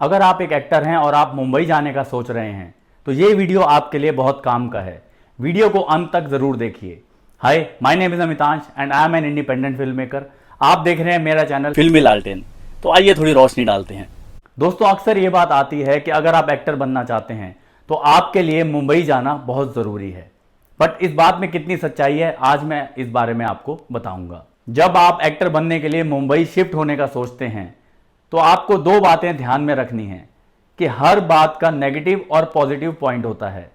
अगर आप एक एक्टर हैं और आप मुंबई जाने का सोच रहे हैं तो ये वीडियो आपके लिए बहुत काम का है। वीडियो को अंत तक जरूर देखिए। Hi, my name is Amitansh and I am an independent film maker. आप देख रहे हैं मेरा चैनल फिल्मी लालटेन। तो आइए थोड़ी रोशनी डालते हैं। दोस्तों, अक्सर ये बात आती है कि अगर आप एक्टर बनना चाहते हैं तो आपके लिए मुंबई जाना बहुत ज़रूरी है। बट इस बात में कितनी सच्चाई है, आज मैं इस बारे में आपको बताऊंगा। जब आप एक्टर बनने के लिए मुंबई शिफ्ट होने का सोचते हैं तो आपको दो बातें ध्यान में रखनी है कि हर बात का नेगेटिव और पॉजिटिव पॉइंट होता है।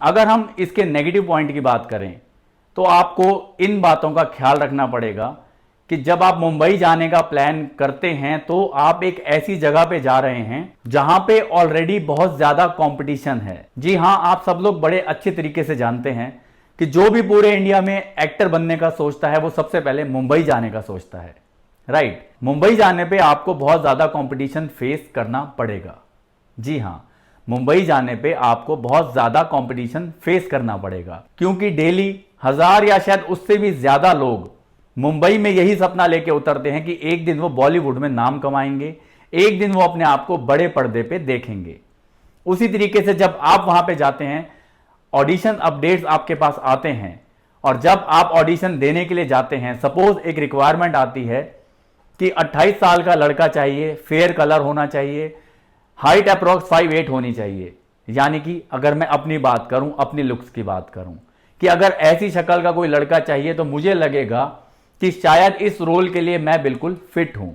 अगर हम इसके नेगेटिव पॉइंट की बात करें तो आपको इन बातों का ख्याल रखना पड़ेगा कि जब आप मुंबई जाने का प्लान करते हैं तो आप एक ऐसी जगह पे जा रहे हैं जहां पे ऑलरेडी बहुत ज्यादा कंपटीशन है। जी हां, आप सब लोग बड़े अच्छे तरीके से जानते हैं कि जो भी पूरे इंडिया में एक्टर बनने का सोचता है वो सबसे पहले मुंबई जाने का सोचता है, राइट। मुंबई जाने पे आपको बहुत ज्यादा कंपटीशन फेस करना पड़ेगा। जी हां, मुंबई जाने पे आपको बहुत ज्यादा कंपटीशन फेस करना पड़ेगा, क्योंकि डेली हजार या शायद उससे भी ज्यादा लोग मुंबई में यही सपना लेके उतरते हैं कि एक दिन वो बॉलीवुड में नाम कमाएंगे, एक दिन वो अपने आप को बड़े पर्दे पे देखेंगे। उसी तरीके से जब आप वहां पे जाते हैं, ऑडिशन अपडेट्स आपके पास आते हैं, और जब आप ऑडिशन देने के लिए जाते हैं, सपोज एक रिक्वायरमेंट आती है कि 28 साल का लड़का चाहिए, फेयर कलर होना चाहिए, हाइट अप्रोक्स 5'8" होनी चाहिए। यानी कि अगर मैं अपनी बात करूं, अपनी लुक्स की बात करूं, कि अगर ऐसी शक्ल का कोई लड़का चाहिए तो मुझे लगेगा कि शायद इस रोल के लिए मैं बिल्कुल फिट हूं।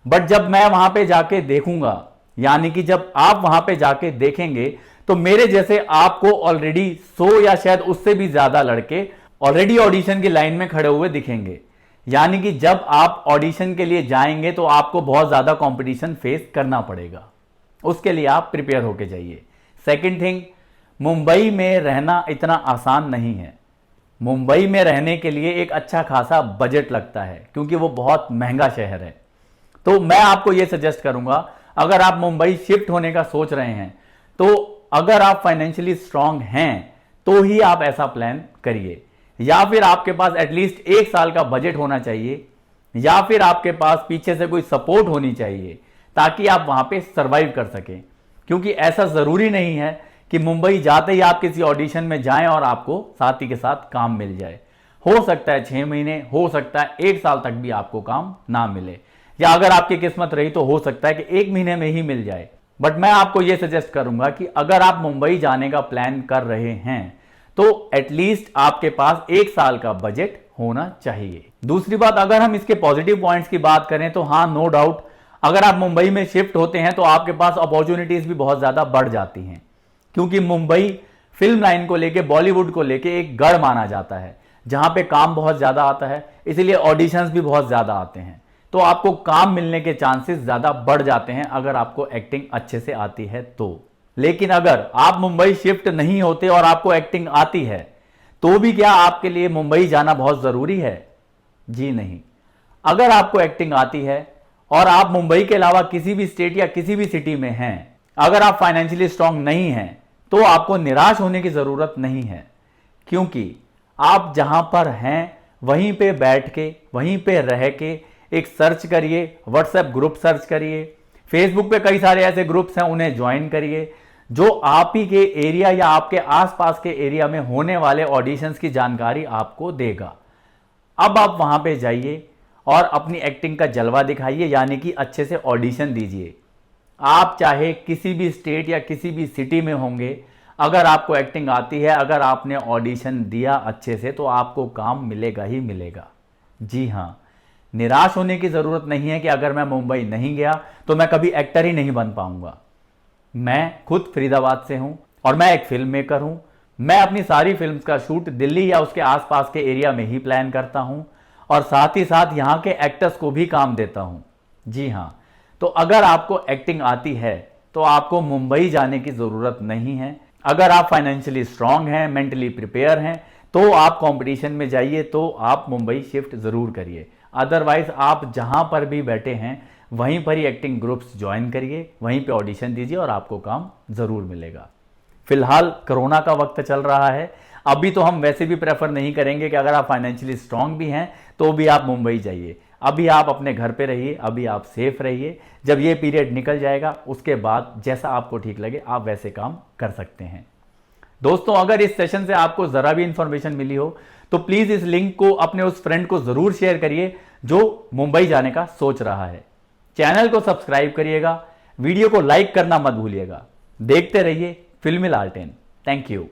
बट जब मैं वहां पे जाके देखूंगा, यानी कि जब आप वहां पे जाके देखेंगे, तो मेरे जैसे आपको ऑलरेडी 100 या शायद उससे भी ज्यादा लड़के ऑलरेडी ऑडिशन की लाइन में खड़े हुए दिखेंगे। यानी कि जब आप ऑडिशन के लिए जाएंगे तो आपको बहुत ज्यादा कंपटीशन फेस करना पड़ेगा। उसके लिए आप प्रिपेयर होके जाइए। सेकंड थिंग, मुंबई में रहना इतना आसान नहीं है। मुंबई में रहने के लिए एक अच्छा खासा बजट लगता है, क्योंकि वो बहुत महंगा शहर है। तो मैं आपको यह सजेस्ट करूंगा, अगर आप मुंबई शिफ्ट होने का सोच रहे हैं तो अगर आप फाइनेंशियली स्ट्रांग हैं तो ही आप ऐसा प्लान करिए, या फिर आपके पास एटलीस्ट 1 साल का बजट होना चाहिए, या फिर आपके पास पीछे से कोई सपोर्ट होनी चाहिए ताकि आप वहां पे सरवाइव कर सकें। क्योंकि ऐसा जरूरी नहीं है कि मुंबई जाते ही आप किसी ऑडिशन में जाएं और आपको साथ ही के साथ काम मिल जाए। हो सकता है 6 महीने, हो सकता है 1 साल तक भी आपको काम ना मिले, या अगर आपकी किस्मत रही तो हो सकता है कि 1 महीने में ही मिल जाए। बट मैं आपको यह सजेस्ट करूंगा कि अगर आप मुंबई जाने का प्लान कर रहे हैं तो एटलीस्ट आपके पास 1 साल का बजट होना चाहिए। दूसरी बात, अगर हम इसके पॉजिटिव पॉइंट्स की बात करें तो हाँ, नो डाउट, अगर आप मुंबई में शिफ्ट होते हैं तो आपके पास अपॉर्चुनिटीज भी बहुत ज्यादा बढ़ जाती हैं, क्योंकि मुंबई फिल्म लाइन को लेके, बॉलीवुड को लेके एक गढ़ माना जाता है जहां पे काम बहुत ज्यादा आता है, इसीलिए ऑडिशंस भी बहुत ज्यादा आते हैं। तो आपको काम मिलने के चांसेस ज्यादा बढ़ जाते हैं अगर आपको एक्टिंग अच्छे से आती है तो। लेकिन अगर आप मुंबई शिफ्ट नहीं होते और आपको एक्टिंग आती है तो भी क्या आपके लिए मुंबई जाना बहुत जरूरी है? जी नहीं। अगर आपको एक्टिंग आती है और आप मुंबई के अलावा किसी भी स्टेट या किसी भी सिटी में हैं, अगर आप फाइनेंशियली स्ट्रांग नहीं हैं तो आपको निराश होने की जरूरत नहीं है, क्योंकि आप जहां पर हैं वहीं पे बैठ के, वहीं पे रह के एक सर्च करिए, व्हाट्सएप ग्रुप सर्च करिए, फेसबुक पे कई सारे ऐसे ग्रुप्स हैं, उन्हें ज्वाइन करिए जो आप ही के एरिया या आपके आसपास के एरिया में होने वाले ऑडिशंस की जानकारी आपको देगा। अब आप वहां पे जाइए और अपनी एक्टिंग का जलवा दिखाइए, यानी कि अच्छे से ऑडिशन दीजिए। आप चाहे किसी भी स्टेट या किसी भी सिटी में होंगे, अगर आपको एक्टिंग आती है, अगर आपने ऑडिशन दिया अच्छे से, तो आपको काम मिलेगा ही मिलेगा। जी हाँ, निराश होने की जरूरत नहीं है कि अगर मैं मुंबई नहीं गया तो मैं कभी एक्टर ही नहीं बन पाऊंगा। मैं खुद फरीदाबाद से हूं और मैं एक फिल्म मेकर हूं। मैं अपनी सारी फिल्म्स का शूट दिल्ली या उसके आसपास के एरिया में ही प्लान करता हूं, और साथ ही साथ यहां के एक्टर्स को भी काम देता हूं। जी हां, तो अगर आपको एक्टिंग आती है तो आपको मुंबई जाने की जरूरत नहीं है। अगर आप फाइनेंशियली स्ट्रांग हैं, मेंटली प्रिपेयर हैं, तो आप कंपटीशन में जाइए, तो आप मुंबई शिफ्ट जरूर करिए। अदरवाइज आप जहां पर भी बैठे हैं वहीं पर ही एक्टिंग ग्रुप्स ज्वाइन करिए, वहीं पे ऑडिशन दीजिए और आपको काम जरूर मिलेगा। फिलहाल कोरोना का वक्त चल रहा है, अभी तो हम वैसे भी प्रेफर नहीं करेंगे कि अगर आप फाइनेंशियली स्ट्रांग भी हैं तो भी आप मुंबई जाइए। अभी आप अपने घर पे रहिए, अभी आप सेफ रहिए। जब ये पीरियड निकल जाएगा उसके बाद जैसा आपको ठीक लगे आप वैसे काम कर सकते हैं। दोस्तों, अगर इस सेशन से आपको जरा भी इंफॉर्मेशन मिली हो तो प्लीज इस लिंक को अपने उस फ्रेंड को जरूर शेयर करिए जो मुंबई जाने का सोच रहा है। चैनल को सब्सक्राइब करिएगा, वीडियो को लाइक करना मत भूलिएगा। देखते रहिए फिल्मी लालटेन। Thank you.